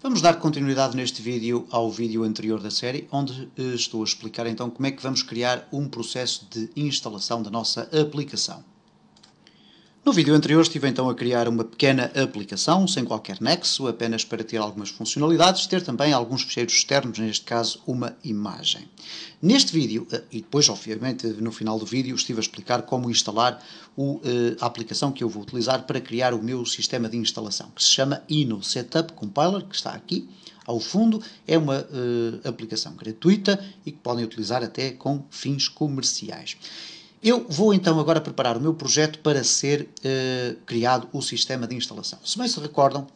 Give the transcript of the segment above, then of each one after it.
Vamos dar continuidade neste vídeo ao vídeo anterior da série, onde estou a explicar então como é que vamos criar um processo de instalação da nossa aplicação. No vídeo anterior estive então a criar uma pequena aplicação, sem qualquer nexo, apenas para ter algumas funcionalidades, ter também alguns ficheiros externos, neste caso uma imagem. Neste vídeo, e depois obviamente no final do vídeo, estive a explicar como instalar a aplicação que eu vou utilizar para criar o meu sistema de instalação, que se chama InnoSetup Compiler, que está aqui ao fundo. É uma aplicação gratuita e que podem utilizar até com fins comerciais. Eu vou então agora preparar o meu projeto para ser criado o sistema de instalação. Se bem se recordam,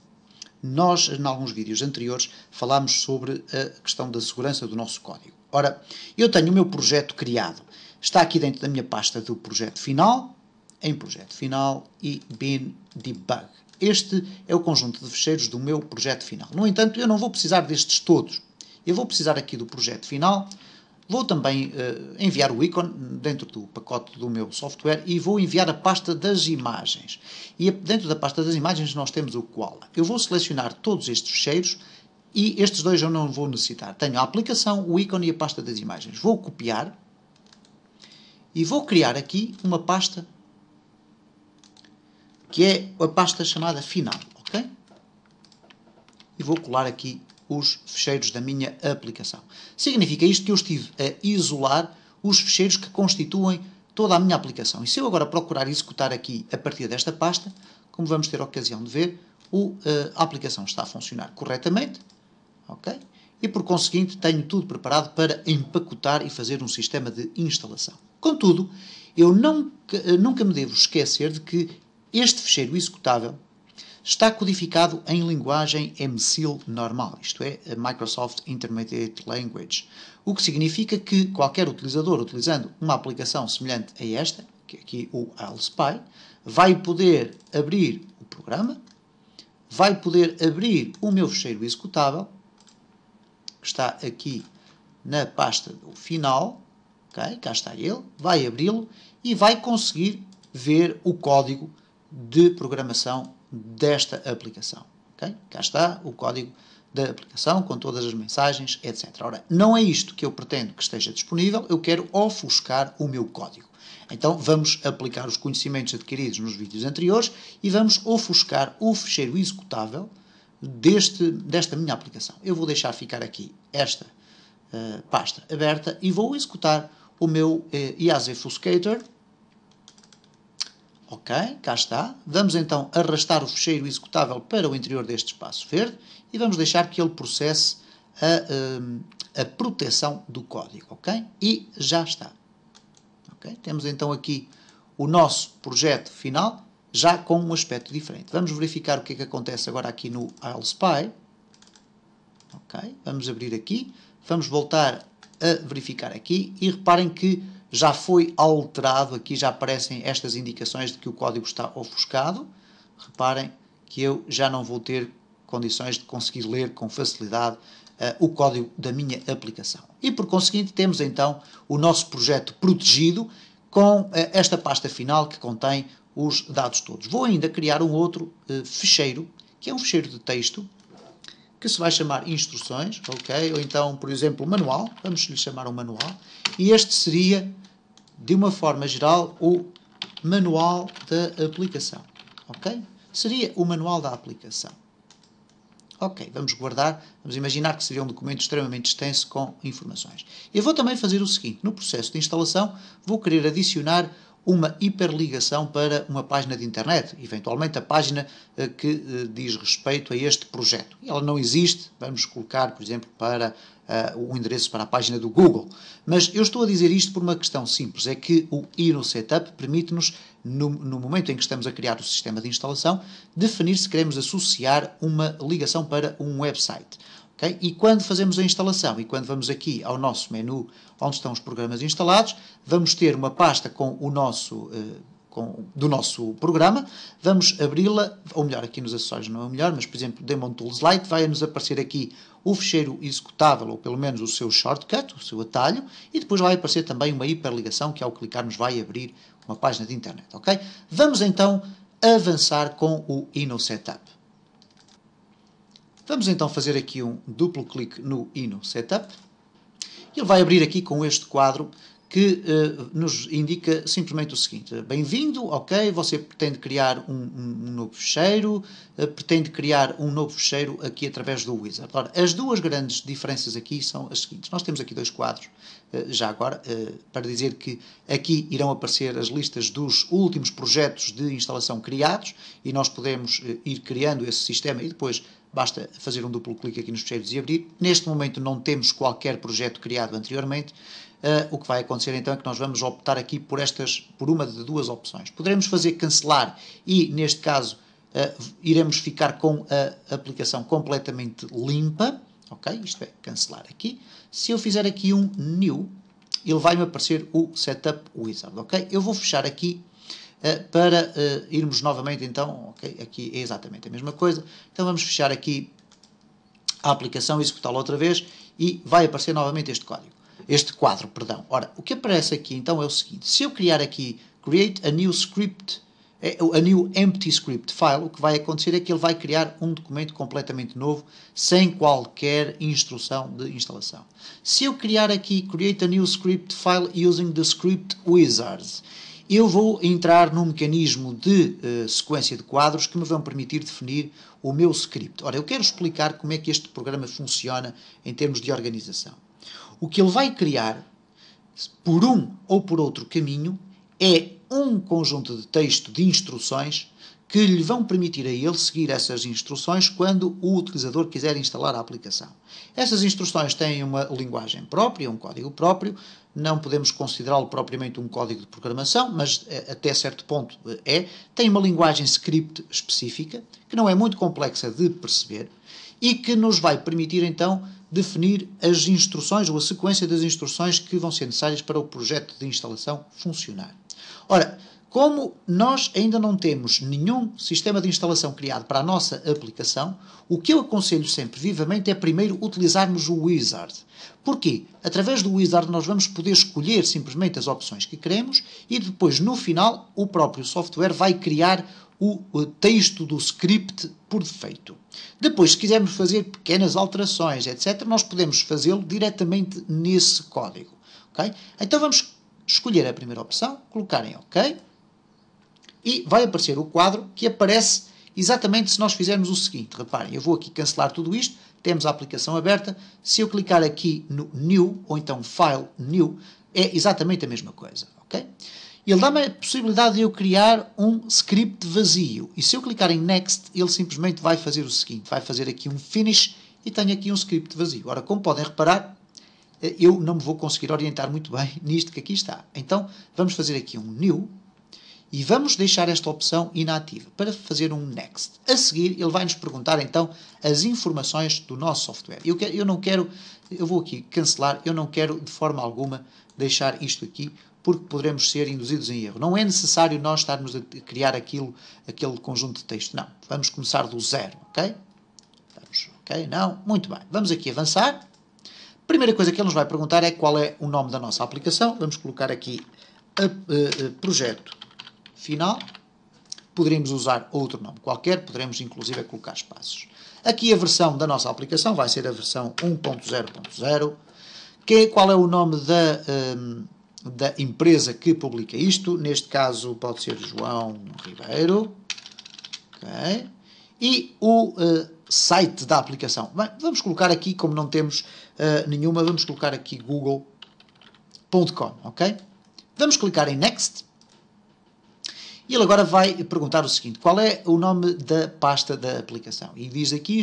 nós, em alguns vídeos anteriores, falámos sobre a questão da segurança do nosso código. Ora, eu tenho o meu projeto criado. Está aqui dentro da minha pasta do projeto final, em projeto final e bin debug. Este é o conjunto de ficheiros do meu projeto final. No entanto, eu não vou precisar destes todos. Eu vou precisar aqui do projeto final. Vou também enviar o ícone dentro do pacote do meu software e vou enviar a pasta das imagens. E dentro da pasta das imagens nós temos o Koala. Eu vou selecionar todos estes ficheiros e estes dois eu não vou necessitar. Tenho a aplicação, o ícone e a pasta das imagens. Vou copiar e vou criar aqui uma pasta que é a pasta chamada final, ok? E vou colar aqui os ficheiros da minha aplicação. Significa isto que eu estive a isolar os ficheiros que constituem toda a minha aplicação. E se eu agora procurar executar aqui a partir desta pasta, como vamos ter a ocasião de ver, a aplicação está a funcionar corretamente, ok? E por conseguinte tenho tudo preparado para empacotar e fazer um sistema de instalação. Contudo, eu nunca me devo esquecer de que este ficheiro executável está codificado em linguagem MSIL normal, isto é, a Microsoft Intermediate Language, o que significa que qualquer utilizador utilizando uma aplicação semelhante a esta, que é aqui o ILSpy, vai poder abrir o programa, vai poder abrir o meu ficheiro executável, que está aqui na pasta do final, okay? Cá está ele, vai abri-lo e vai conseguir ver o código de programação desta aplicação. Okay? Cá está o código da aplicação, com todas as mensagens, etc. Ora, não é isto que eu pretendo que esteja disponível, eu quero ofuscar o meu código. Então vamos aplicar os conhecimentos adquiridos nos vídeos anteriores e vamos ofuscar o ficheiro executável desta minha aplicação. Eu vou deixar ficar aqui esta pasta aberta e vou executar o meu EasyFuscator. Ok, cá está. Vamos então arrastar o ficheiro executável para o interior deste espaço verde e vamos deixar que ele processe a proteção do código, ok? E já está. Okay? Temos então aqui o nosso projeto final, já com um aspecto diferente. Vamos verificar o que é que acontece agora aqui no ILSpy. Ok, vamos abrir aqui, vamos voltar a verificar aqui e reparem que já foi alterado, aqui já aparecem estas indicações de que o código está ofuscado. Reparem que eu já não vou ter condições de conseguir ler com facilidade o código da minha aplicação. E por conseguinte temos então o nosso projeto protegido com esta pasta final que contém os dados todos. Vou ainda criar um outro ficheiro, que é um ficheiro de texto, que se vai chamar instruções, ok? Ou então, por exemplo, manual, vamos lhe chamar um manual, e este seria, de uma forma geral, o manual da aplicação, ok? Seria o manual da aplicação. Ok, vamos guardar, vamos imaginar que seria um documento extremamente extenso com informações. Eu vou também fazer o seguinte, no processo de instalação, vou querer adicionar uma hiperligação para uma página de internet, eventualmente a página que diz respeito a este projeto. Ela não existe, vamos colocar, por exemplo, para o endereço para a página do Google. Mas eu estou a dizer isto por uma questão simples, é que o InnoSetup permite-nos, no momento em que estamos a criar o sistema de instalação, definir se queremos associar uma ligação para um website. Okay? E quando fazemos a instalação e quando vamos aqui ao nosso menu onde estão os programas instalados, vamos ter uma pasta com o nosso, do nosso programa, vamos abri-la, ou melhor, aqui nos acessórios não é o melhor, mas por exemplo, Daemon Tools Lite, vai-nos aparecer aqui o ficheiro executável, ou pelo menos o seu shortcut, o seu atalho, e depois vai aparecer também uma hiperligação que ao clicarmos vai abrir uma página de internet. Okay? Vamos então avançar com o InnoSetup. Vamos então fazer aqui um duplo clique no e no Setup. Ele vai abrir aqui com este quadro que nos indica simplesmente o seguinte: bem-vindo, ok, você pretende criar um novo fecheiro, pretende criar um novo fecheiro aqui através do Wizard. Ora, as duas grandes diferenças aqui são as seguintes: nós temos aqui dois quadros, já agora, para dizer que aqui irão aparecer as listas dos últimos projetos de instalação criados e nós podemos ir criando esse sistema e depois basta fazer um duplo clique aqui nos fecheiros e abrir. Neste momento não temos qualquer projeto criado anteriormente. O que vai acontecer então é que nós vamos optar aqui por uma de duas opções. Poderemos fazer cancelar e, neste caso, iremos ficar com a aplicação completamente limpa. Ok? Isto é, cancelar aqui. Se eu fizer aqui um New, ele vai-me aparecer o Setup Wizard. Ok? Eu vou fechar aqui para irmos novamente então, ok? Aqui é exatamente a mesma coisa. Então vamos fechar aqui a aplicação, executá-la outra vez e vai aparecer novamente este quadro, perdão. Ora, o que aparece aqui então é o seguinte: se eu criar aqui Create a New Script, a New Empty Script File, o que vai acontecer é que ele vai criar um documento completamente novo, sem qualquer instrução de instalação. Se eu criar aqui Create a New Script File using the Script Wizard, eu vou entrar num mecanismo de sequência de quadros que me vão permitir definir o meu script. Ora, eu quero explicar como é que este programa funciona em termos de organização. O que ele vai criar, por um ou por outro caminho, é um conjunto de texto de instruções que lhe vão permitir a ele seguir essas instruções quando o utilizador quiser instalar a aplicação. Essas instruções têm uma linguagem própria, um código próprio, não podemos considerá-lo propriamente um código de programação, mas até certo ponto tem uma linguagem script específica, que não é muito complexa de perceber, e que nos vai permitir então definir as instruções ou a sequência das instruções que vão ser necessárias para o projeto de instalação funcionar. Ora, como nós ainda não temos nenhum sistema de instalação criado para a nossa aplicação, o que eu aconselho sempre vivamente é primeiro utilizarmos o Wizard. Porquê? Através do Wizard nós vamos poder escolher simplesmente as opções que queremos e depois, no final, o próprio software vai criar o texto do script por defeito. Depois, se quisermos fazer pequenas alterações, etc., nós podemos fazê-lo diretamente nesse código. Okay? Então vamos escolher a primeira opção, colocar em OK, e vai aparecer o quadro que aparece exatamente se nós fizermos o seguinte. Reparem, eu vou aqui cancelar tudo isto, temos a aplicação aberta. Se eu clicar aqui no New, ou então File New, é exatamente a mesma coisa. Okay? Ele dá-me a possibilidade de eu criar um script vazio. E se eu clicar em Next, ele simplesmente vai fazer o seguinte. Vai fazer aqui um Finish e tenho aqui um script vazio. Ora, como podem reparar, eu não me vou conseguir orientar muito bem nisto que aqui está. Então, vamos fazer aqui um New e vamos deixar esta opção inativa para fazer um Next. A seguir, ele vai nos perguntar então as informações do nosso software. Eu vou aqui cancelar, eu não quero de forma alguma deixar isto aqui, porque poderemos ser induzidos em erro. Não é necessário nós estarmos a criar aquele conjunto de texto. Não. Vamos começar do zero, ok? Ok? Não? Muito bem. Vamos aqui avançar. A primeira coisa que ele nos vai perguntar é qual é o nome da nossa aplicação. Vamos colocar aqui projeto final. Poderíamos usar outro nome qualquer. Poderemos inclusive colocar espaços. Aqui a versão da nossa aplicação vai ser a versão 1.0.0. Qual é o nome da empresa que publica isto? Neste caso pode ser João Ribeiro. Okay. E o site da aplicação. Bem, vamos colocar aqui, como não temos nenhuma, vamos colocar aqui google.com. Ok? Vamos clicar em Next. E ele agora vai perguntar o seguinte: qual é o nome da pasta da aplicação? E diz aqui,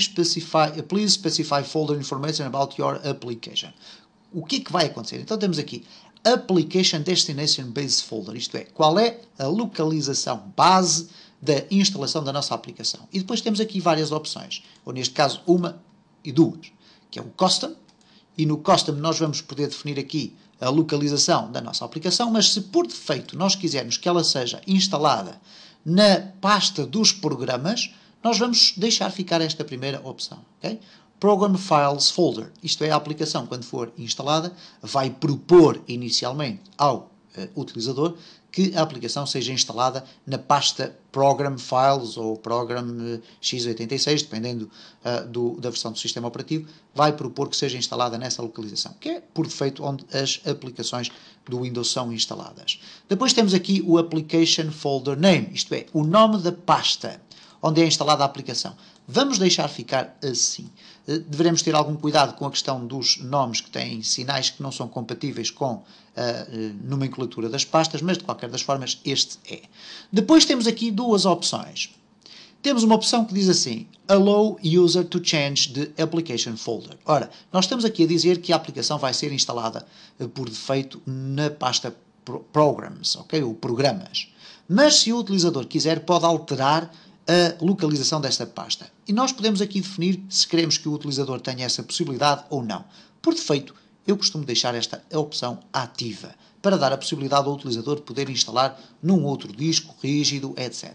please specify folder information about your application. O que é que vai acontecer? Então temos aqui Application Destination Base Folder, isto é, qual é a localização base da instalação da nossa aplicação. E depois temos aqui várias opções, ou neste caso uma e duas, que é o Custom, e no Custom nós vamos poder definir aqui a localização da nossa aplicação, mas se por defeito nós quisermos que ela seja instalada na pasta dos programas, nós vamos deixar ficar esta primeira opção. Okay? Program Files Folder, isto é, a aplicação, quando for instalada, vai propor inicialmente ao utilizador que a aplicação seja instalada na pasta Program Files ou Program x86, dependendo da versão do sistema operativo, vai propor que seja instalada nessa localização, que é, por defeito, onde as aplicações do Windows são instaladas. Depois temos aqui o Application Folder Name, isto é, o nome da pasta onde é instalada a aplicação. Vamos deixar ficar assim. Devemos ter algum cuidado com a questão dos nomes que têm sinais que não são compatíveis com a nomenclatura das pastas, mas de qualquer das formas este é. Depois temos aqui duas opções. Temos uma opção que diz assim: Allow user to change the application folder. Ora, nós estamos aqui a dizer que a aplicação vai ser instalada por defeito na pasta Programs, ok? Ou Programas. Mas se o utilizador quiser, pode alterar a localização desta pasta. E nós podemos aqui definir se queremos que o utilizador tenha essa possibilidade ou não. Por defeito, eu costumo deixar esta opção ativa, para dar a possibilidade ao utilizador de poder instalar num outro disco rígido, etc.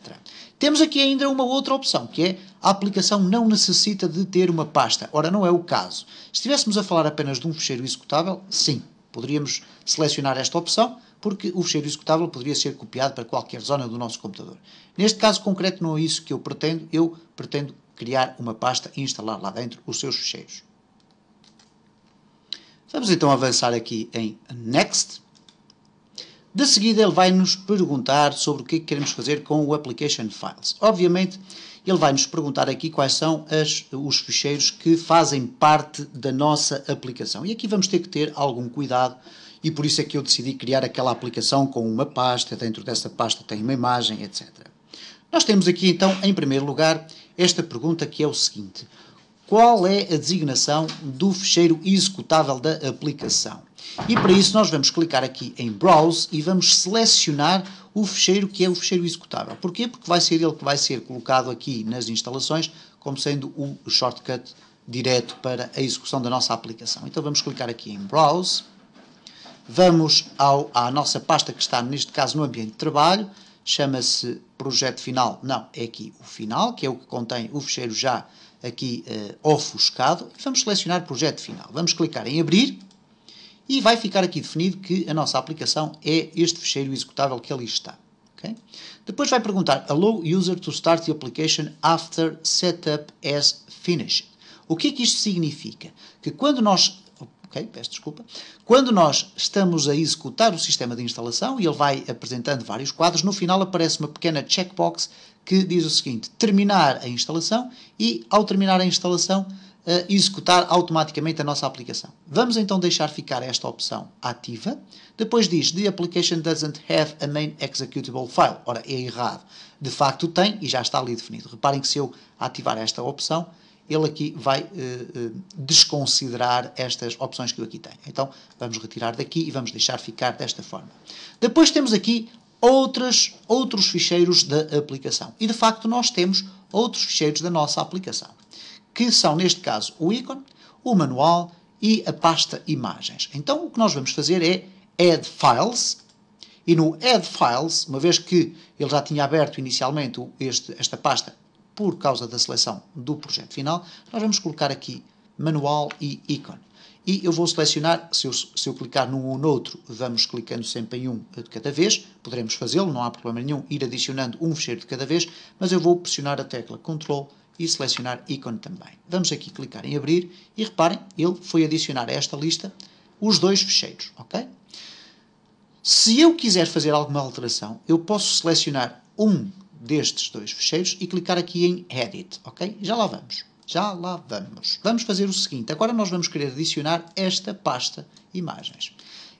Temos aqui ainda uma outra opção, que é a aplicação não necessita de ter uma pasta. Ora, não é o caso. Se estivéssemos a falar apenas de um ficheiro executável, sim, poderíamos selecionar esta opção, porque o ficheiro executável poderia ser copiado para qualquer zona do nosso computador. Neste caso concreto não é isso que eu pretendo criar uma pasta e instalar lá dentro os seus ficheiros. Vamos então avançar aqui em Next. De seguida ele vai nos perguntar sobre o que queremos fazer com o Application Files. Obviamente ele vai nos perguntar aqui quais são os ficheiros que fazem parte da nossa aplicação. E aqui vamos ter que ter algum cuidado. E por isso é que eu decidi criar aquela aplicação com uma pasta, dentro dessa pasta tem uma imagem, etc. Nós temos aqui então, em primeiro lugar, esta pergunta que é o seguinte: qual é a designação do ficheiro executável da aplicação? E para isso nós vamos clicar aqui em Browse e vamos selecionar o ficheiro que é o ficheiro executável. Porquê? Porque vai ser ele que vai ser colocado aqui nas instalações como sendo o shortcut direto para a execução da nossa aplicação. Então vamos clicar aqui em Browse. Vamos à nossa pasta que está, neste caso, no ambiente de trabalho. Chama-se Projeto Final. Não, é aqui o Final, que é o que contém o ficheiro já aqui ofuscado. Vamos selecionar Projeto Final. Vamos clicar em Abrir. E vai ficar aqui definido que a nossa aplicação é este ficheiro executável que ali está. Okay? Depois vai perguntar Allow user to start the application after setup as finished. O que é que isto significa? Que quando nós... peço desculpa. Quando nós estamos a executar o sistema de instalação e ele vai apresentando vários quadros, no final aparece uma pequena checkbox que diz o seguinte: terminar a instalação e, ao terminar a instalação, executar automaticamente a nossa aplicação. Vamos então deixar ficar esta opção ativa. Depois diz: The application doesn't have a main executable file. Ora, é errado. De facto tem e já está ali definido. Reparem que se eu ativar esta opção, ele aqui vai desconsiderar estas opções que eu aqui tenho. Então, vamos retirar daqui e vamos deixar ficar desta forma. Depois temos aqui outros ficheiros da aplicação. E, de facto, nós temos outros ficheiros da nossa aplicação, que são, neste caso, o ícone, o manual e a pasta imagens. Então, o que nós vamos fazer é Add Files. E no Add Files, uma vez que ele já tinha aberto inicialmente esta pasta, por causa da seleção do projeto final, nós vamos colocar aqui manual e ícone. E eu vou selecionar, se eu clicar num ou noutro, vamos clicando sempre em um de cada vez, poderemos fazê-lo, não há problema nenhum ir adicionando um ficheiro de cada vez, mas eu vou pressionar a tecla Ctrl e selecionar ícone também. Vamos aqui clicar em abrir e reparem, ele foi adicionar a esta lista os dois ficheiros, ok? Se eu quiser fazer alguma alteração, eu posso selecionar um destes dois ficheiros e clicar aqui em Edit, ok? Já lá vamos. Vamos fazer o seguinte, agora nós vamos querer adicionar esta pasta imagens.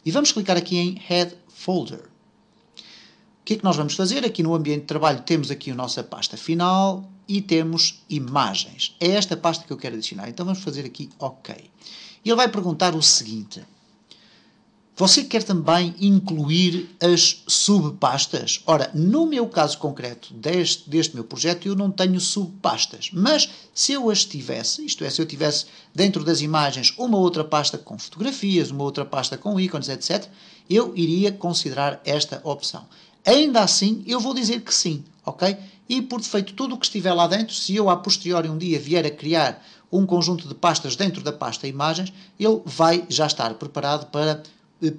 E vamos clicar aqui em Add Folder. O que é que nós vamos fazer? Aqui no ambiente de trabalho temos aqui a nossa pasta final e temos imagens. É esta pasta que eu quero adicionar. Então vamos fazer aqui OK. E ele vai perguntar o seguinte: você quer também incluir as subpastas? Ora, no meu caso concreto deste meu projeto, eu não tenho subpastas. Mas se eu as tivesse, isto é, se eu tivesse dentro das imagens uma outra pasta com fotografias, uma outra pasta com ícones, etc., eu iria considerar esta opção. Ainda assim, eu vou dizer que sim, ok? E por defeito, tudo o que estiver lá dentro, se eu a posteriori um dia vier a criar um conjunto de pastas dentro da pasta imagens, ele vai já estar preparado para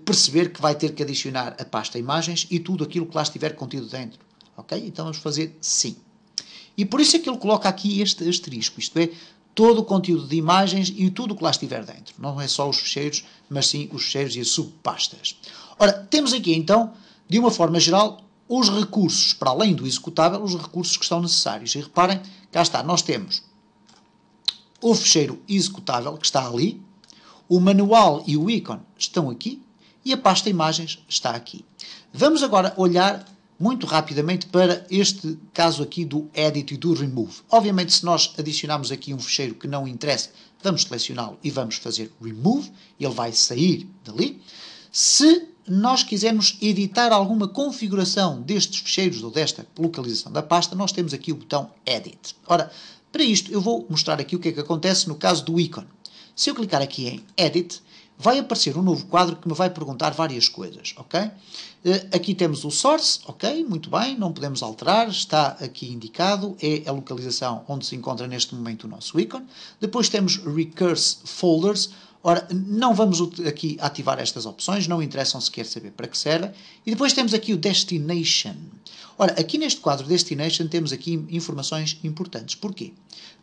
perceber que vai ter que adicionar a pasta imagens e tudo aquilo que lá estiver contido dentro. Ok? Então vamos fazer sim. E por isso é que ele coloca aqui este asterisco, isto é, todo o conteúdo de imagens e tudo o que lá estiver dentro. Não é só os ficheiros, mas sim os ficheiros e as subpastas. Ora, temos aqui então, de uma forma geral, os recursos, para além do executável, os recursos que estão necessários. E reparem, cá está, nós temos o ficheiro executável, que está ali, o manual e o ícone estão aqui, e a pasta imagens está aqui. Vamos agora olhar muito rapidamente para este caso aqui do Edit e do Remove. Obviamente, se nós adicionarmos aqui um ficheiro que não interessa, vamos selecioná-lo e vamos fazer Remove, ele vai sair dali. Se nós quisermos editar alguma configuração destes ficheiros ou desta localização da pasta, nós temos aqui o botão Edit. Ora, para isto eu vou mostrar aqui o que é que acontece no caso do ícone. Se eu clicar aqui em Edit, vai aparecer um novo quadro que me vai perguntar várias coisas, ok? Aqui temos o Source, ok? Muito bem, não podemos alterar, está aqui indicado, é a localização onde se encontra neste momento o nosso ícone. Depois temos Recurse Folders. Ora, não vamos aqui ativar estas opções, não interessam sequer saber para que servem. E depois temos aqui o Destination. Ora, aqui neste quadro Destination temos aqui informações importantes. Porquê?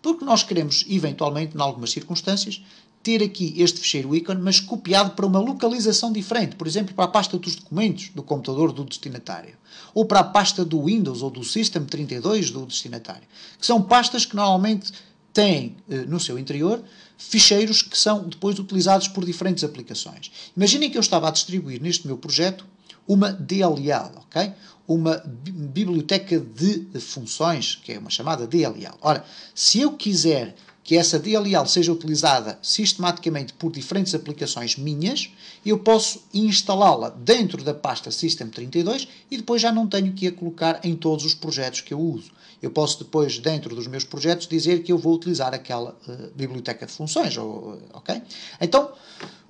Porque nós queremos, eventualmente, em algumas circunstâncias, ter aqui este ficheiro ícone, mas copiado para uma localização diferente. Por exemplo, para a pasta dos documentos do computador do destinatário. Ou para a pasta do Windows ou do System 32 do destinatário. Que são pastas que normalmente têm no seu interior ficheiros que são depois utilizados por diferentes aplicações. Imaginem que eu estava a distribuir neste meu projeto uma DLL, ok? Uma biblioteca de funções, que é uma chamada DLL. Ora, se eu quiser que essa DLL seja utilizada sistematicamente por diferentes aplicações minhas, eu posso instalá-la dentro da pasta System32 e depois já não tenho que a colocar em todos os projetos que eu uso. Eu posso depois, dentro dos meus projetos, dizer que eu vou utilizar aquela biblioteca de funções, ok? Então,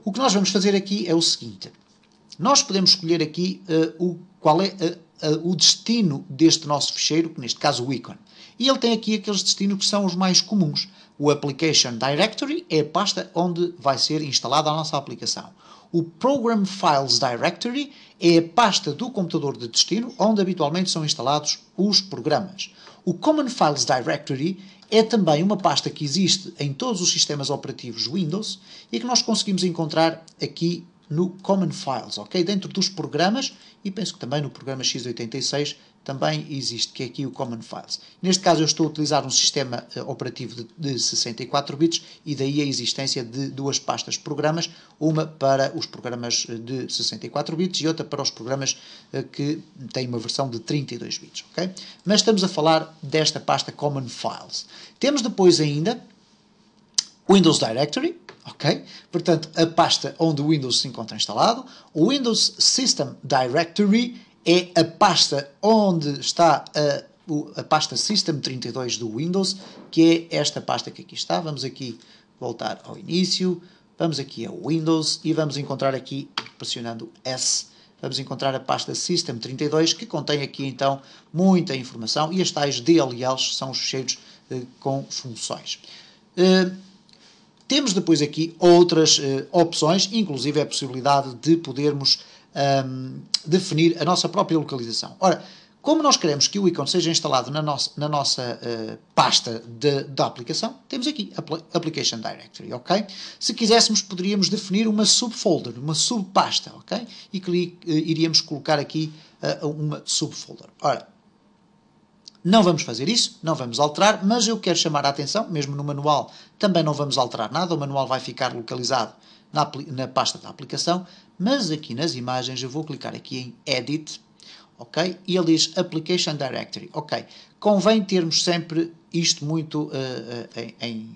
o que nós vamos fazer aqui é o seguinte. Nós podemos escolher aqui qual é o destino deste nosso ficheiro, que neste caso o ícone. E ele tem aqui aqueles destinos que são os mais comuns. O Application Directory é a pasta onde vai ser instalada a nossa aplicação. O Program Files Directory é a pasta do computador de destino, onde habitualmente são instalados os programas. O Common Files Directory é também uma pasta que existe em todos os sistemas operativos Windows e que nós conseguimos encontrar aqui no Common Files, ok? Dentro dos programas, e penso que também no programa x86 também existe, que é aqui o Common Files. Neste caso eu estou a utilizar um sistema operativo de 64 bits e daí a existência de duas pastas programas, uma para os programas de 64 bits e outra para os programas que têm uma versão de 32 bits, ok? Mas estamos a falar desta pasta Common Files. Temos depois ainda Windows Directory, ok? Portanto, a pasta onde o Windows se encontra instalado. O Windows System Directory é a pasta onde está a pasta System32 do Windows, que é esta pasta que aqui está. Vamos aqui voltar ao início, vamos aqui ao Windows e vamos encontrar aqui, pressionando S, vamos encontrar a pasta System32, que contém aqui então muita informação, e as tais DLLs são os ficheiros com funções. Temos depois aqui outras opções, inclusive a possibilidade de podermos definir a nossa própria localização. Ora, como nós queremos que o ícone seja instalado na nossa pasta da aplicação, temos aqui Application Directory, ok? Se quiséssemos, poderíamos definir uma subfolder, uma subpasta, ok? E iríamos colocar aqui uma subfolder. Ora, não vamos fazer isso, não vamos alterar, mas eu quero chamar a atenção, mesmo no manual também não vamos alterar nada, o manual vai ficar localizado na pasta da aplicação, mas aqui nas imagens eu vou clicar aqui em Edit, ok? E ele diz Application Directory, ok? Convém termos sempre isto muito em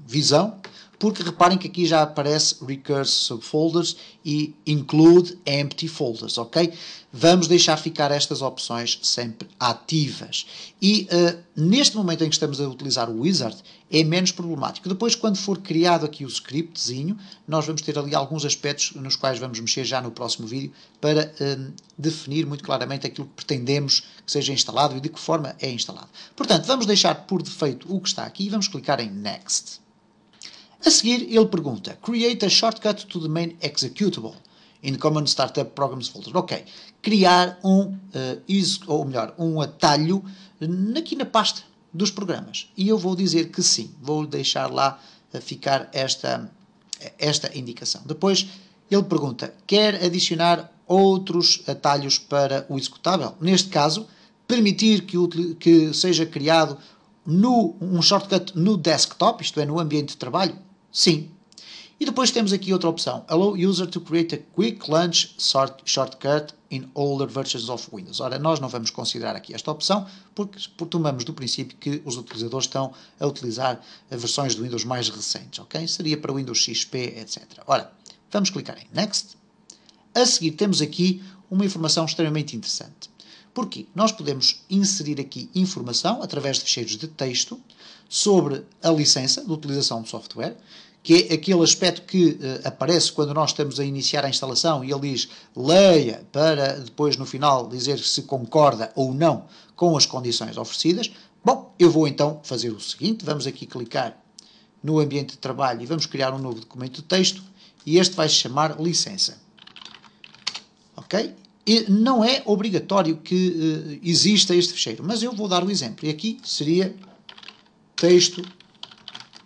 visão, porque reparem que aqui já aparece Recurse Subfolders e Include Empty Folders, ok? Vamos deixar ficar estas opções sempre ativas. E neste momento em que estamos a utilizar o Wizard, é menos problemático. Depois, quando for criado aqui o scriptzinho, nós vamos ter ali alguns aspectos nos quais vamos mexer já no próximo vídeo para definir muito claramente aquilo que pretendemos que seja instalado e de que forma é instalado. Portanto, vamos deixar por defeito o que está aqui e vamos clicar em Next. A seguir, ele pergunta, Create a shortcut to the main executable. in Common Startup Programs Folder. Ok, criar um atalho aqui na pasta dos programas. E eu vou dizer que sim, vou deixar lá ficar esta indicação. Depois ele pergunta, quer adicionar outros atalhos para o executável? Neste caso, permitir que seja criado um shortcut no desktop, isto é, no ambiente de trabalho? Sim. E depois temos aqui outra opção, allow user to create a quick launch shortcut in older versions of Windows. Ora, nós não vamos considerar aqui esta opção, porque tomamos do princípio que os utilizadores estão a utilizar versões de Windows mais recentes, ok? Seria para Windows XP, etc. Ora, vamos clicar em Next. A seguir temos aqui uma informação extremamente interessante. Porquê? Nós podemos inserir aqui informação através de ficheiros de texto sobre a licença de utilização do software, que é aquele aspecto que aparece quando nós estamos a iniciar a instalação e ele diz leia para depois no final dizer se concorda ou não com as condições oferecidas. Bom, eu vou então fazer o seguinte, vamos aqui clicar no ambiente de trabalho e vamos criar um novo documento de texto e este vai se chamar licença. Ok? E não é obrigatório que exista este ficheiro, mas eu vou dar o exemplo. E aqui seria texto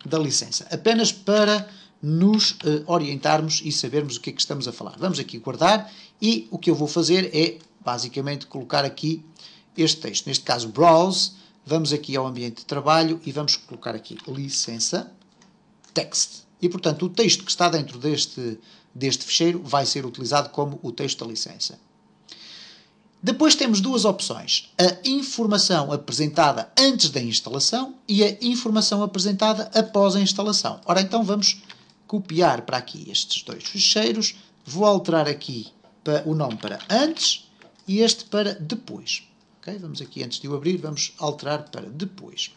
da licença, apenas para nos orientarmos e sabermos o que é que estamos a falar. Vamos aqui guardar e o que eu vou fazer é basicamente colocar aqui este texto. Neste caso, browse, vamos aqui ao ambiente de trabalho e vamos colocar aqui licença, text. E, portanto, o texto que está dentro deste ficheiro vai ser utilizado como o texto da licença. Depois temos duas opções, a informação apresentada antes da instalação e a informação apresentada após a instalação. Ora, então vamos copiar para aqui estes dois ficheiros, vou alterar aqui o nome para antes e este para depois. Okay? Vamos aqui, antes de o abrir, vamos alterar para depois.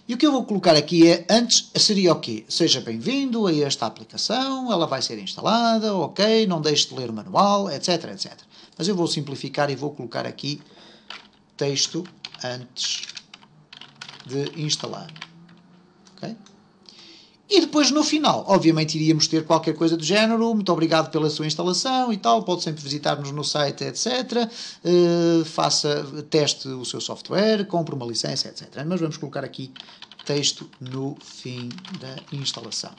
E o que eu vou colocar aqui é, antes seria o quê? Seja bem-vindo a esta aplicação, ela vai ser instalada, ok, não deixe de ler o manual, etc, etc. Mas eu vou simplificar e vou colocar aqui texto antes de instalar. Okay? E depois no final, obviamente iríamos ter qualquer coisa do género, muito obrigado pela sua instalação e tal, pode sempre visitar-nos no site, etc. Teste o seu software, compre uma licença, etc. Mas vamos colocar aqui texto no fim da instalação,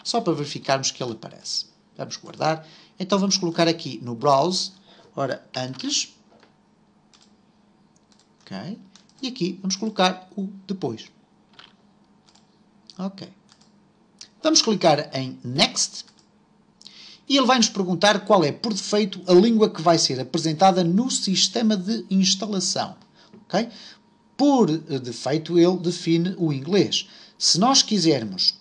só para verificarmos que ele aparece. Vamos guardar. Então vamos colocar aqui no Browse, ora, antes, ok, e aqui vamos colocar o depois. Ok. Vamos clicar em Next e ele vai nos perguntar qual é, por defeito, a língua que vai ser apresentada no sistema de instalação. Okay? Por defeito, ele define o inglês. Se nós quisermos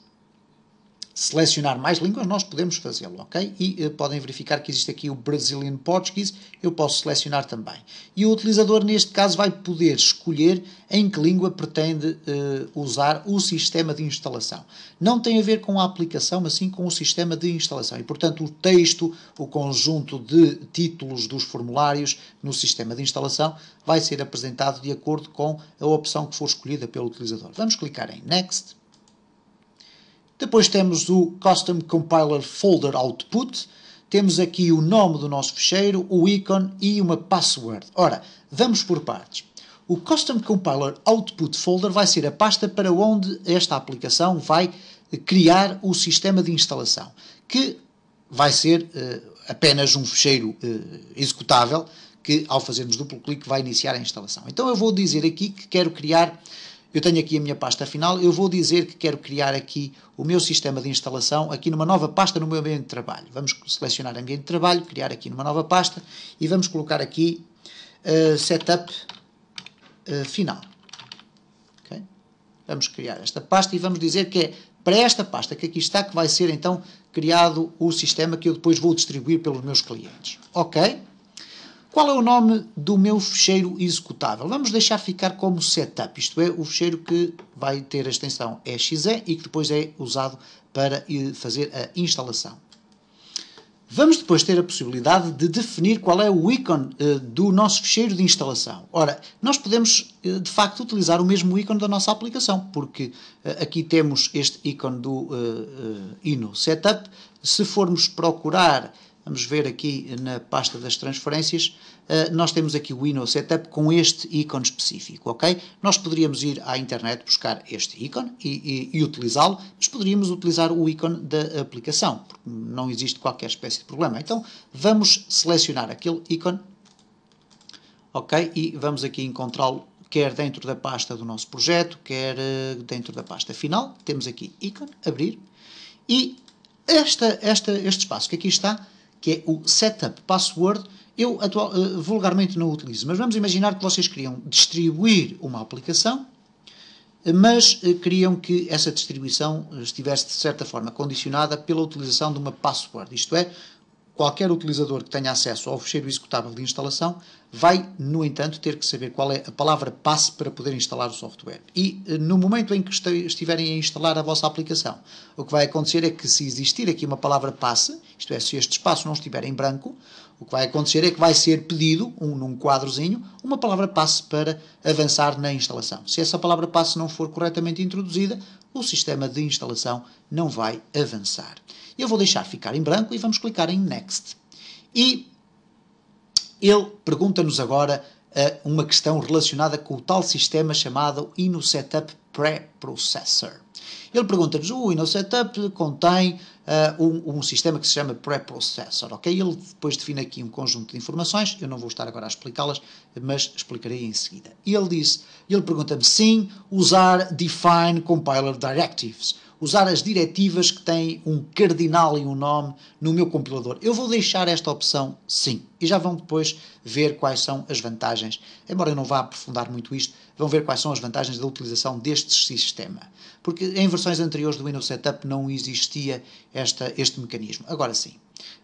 selecionar mais línguas, nós podemos fazê-lo, ok? E podem verificar que existe aqui o Brazilian Portuguese, eu posso selecionar também. E o utilizador, neste caso, vai poder escolher em que língua pretende usar o sistema de instalação. Não tem a ver com a aplicação, mas sim com o sistema de instalação. E, portanto, o texto, o conjunto de títulos dos formulários no sistema de instalação vai ser apresentado de acordo com a opção que for escolhida pelo utilizador. Vamos clicar em Next. Depois temos o Custom Compiler Folder Output. Temos aqui o nome do nosso ficheiro, o ícone e uma password. Ora, vamos por partes. O Custom Compiler Output Folder vai ser a pasta para onde esta aplicação vai criar o sistema de instalação, que vai ser apenas um ficheiro executável que, ao fazermos duplo clique, vai iniciar a instalação. Então eu vou dizer aqui que quero criar... Eu tenho aqui a minha pasta final, eu vou dizer que quero criar aqui o meu sistema de instalação, aqui numa nova pasta no meu ambiente de trabalho. Vamos selecionar ambiente de trabalho, criar aqui numa nova pasta e vamos colocar aqui Setup Final. Okay? Vamos criar esta pasta e vamos dizer que é para esta pasta que aqui está que vai ser então criado o sistema que eu depois vou distribuir pelos meus clientes. Ok? Qual é o nome do meu ficheiro executável? Vamos deixar ficar como setup, isto é, o ficheiro que vai ter a extensão exe e que depois é usado para fazer a instalação. Vamos depois ter a possibilidade de definir qual é o ícone do nosso ficheiro de instalação. Ora, nós podemos, de facto, utilizar o mesmo ícone da nossa aplicação, porque aqui temos este ícone do INO Setup. Se formos procurar vamos ver aqui na pasta das transferências, nós temos aqui o Windows Setup com este ícone específico, ok? Nós poderíamos ir à internet buscar este ícone e utilizá-lo, mas poderíamos utilizar o ícone da aplicação, porque não existe qualquer espécie de problema. Então, vamos selecionar aquele ícone, ok? E vamos aqui encontrá-lo quer dentro da pasta do nosso projeto, quer dentro da pasta final. Temos aqui ícone, abrir, e este espaço que aqui está, que é o Setup Password, eu vulgarmente não utilizo, mas vamos imaginar que vocês queriam distribuir uma aplicação, mas queriam que essa distribuição estivesse de certa forma condicionada pela utilização de uma password, isto é, qualquer utilizador que tenha acesso ao ficheiro executável de instalação vai, no entanto, ter que saber qual é a palavra passe para poder instalar o software. E no momento em que estiverem a instalar a vossa aplicação, o que vai acontecer é que, se existir aqui uma palavra passe, isto é, se este espaço não estiver em branco, o que vai acontecer é que vai ser pedido, num quadrozinho, uma palavra passe para avançar na instalação. Se essa palavra passe não for corretamente introduzida, o sistema de instalação não vai avançar. Eu vou deixar ficar em branco e vamos clicar em Next. E ele pergunta-nos agora uma questão relacionada com o tal sistema chamado InnoSetup Preprocessor. Ele pergunta-nos, o InnoSetup contém um sistema que se chama Preprocessor, ok? Ele depois define aqui um conjunto de informações, eu não vou estar agora a explicá-las, mas explicarei em seguida. E ele pergunta-me, sim, usar Define Compiler Directives, usar as diretivas que têm um cardinal e um nome no meu compilador. Eu vou deixar esta opção sim. E já vão depois ver quais são as vantagens. Embora eu não vá aprofundar muito isto, vão ver quais são as vantagens da utilização deste sistema. Porque em versões anteriores do Windows Setup não existia este mecanismo. Agora sim.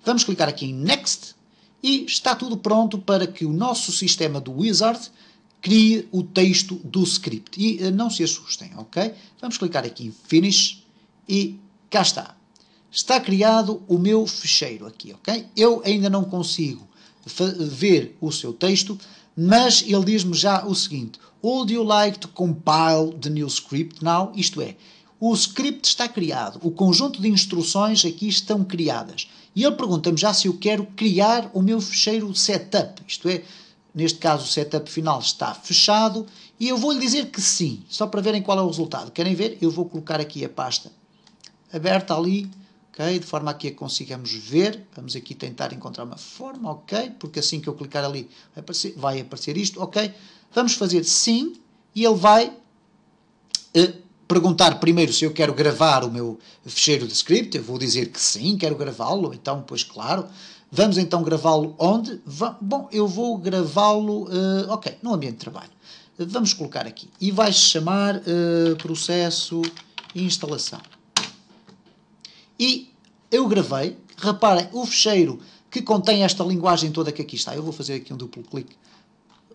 Vamos clicar aqui em Next e está tudo pronto para que o nosso sistema do Wizard crie o texto do script. E não se assustem, ok? Vamos clicar aqui em Finish e cá está. Está criado o meu ficheiro aqui, ok? Eu ainda não consigo ver o seu texto, mas ele diz-me já o seguinte: Would you like to compile the new script now? Isto é, o script está criado, o conjunto de instruções aqui estão criadas. E ele pergunta-me já se eu quero criar o meu ficheiro setup, isto é, neste caso o setup final está fechado, e eu vou-lhe dizer que sim, só para verem qual é o resultado. Querem ver? Eu vou colocar aqui a pasta aberta ali, ok? De forma a que a consigamos ver. Vamos aqui tentar encontrar uma forma, ok? Porque assim que eu clicar ali vai aparecer isto, ok? Vamos fazer sim, e ele vai perguntar primeiro se eu quero gravar o meu ficheiro de script. Eu vou dizer que sim, quero gravá-lo, então, pois claro. Vamos então gravá-lo onde? Bom, eu vou gravá-lo, ok, no ambiente de trabalho. Vamos colocar aqui. E vai-se chamar processo instalação. E eu gravei, reparem, o ficheiro que contém esta linguagem toda que aqui está. Eu vou fazer aqui um duplo clique.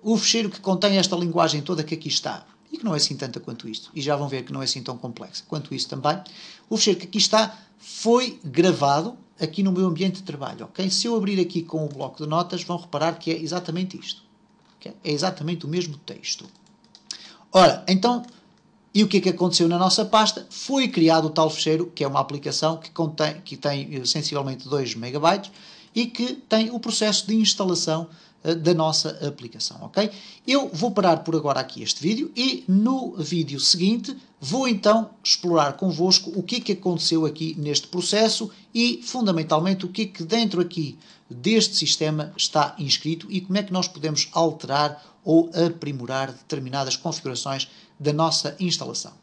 O ficheiro que contém esta linguagem toda que aqui está. E que não é assim tanta quanto isto. E já vão ver que não é assim tão complexa quanto isso também. O ficheiro que aqui está foi gravado aqui no meu ambiente de trabalho, ok? Se eu abrir aqui com o bloco de notas, vão reparar que é exatamente isto. Okay? É exatamente o mesmo texto. Ora, então, e o que é que aconteceu na nossa pasta? Foi criado o tal ficheiro, que é uma aplicação que tem sensivelmente 2 MB e que tem o processo de instalação da nossa aplicação, ok? Eu vou parar por agora aqui este vídeo e no vídeo seguinte vou então explorar convosco o que é que aconteceu aqui neste processo e fundamentalmente o que é que dentro aqui deste sistema está inscrito e como é que nós podemos alterar ou aprimorar determinadas configurações da nossa instalação.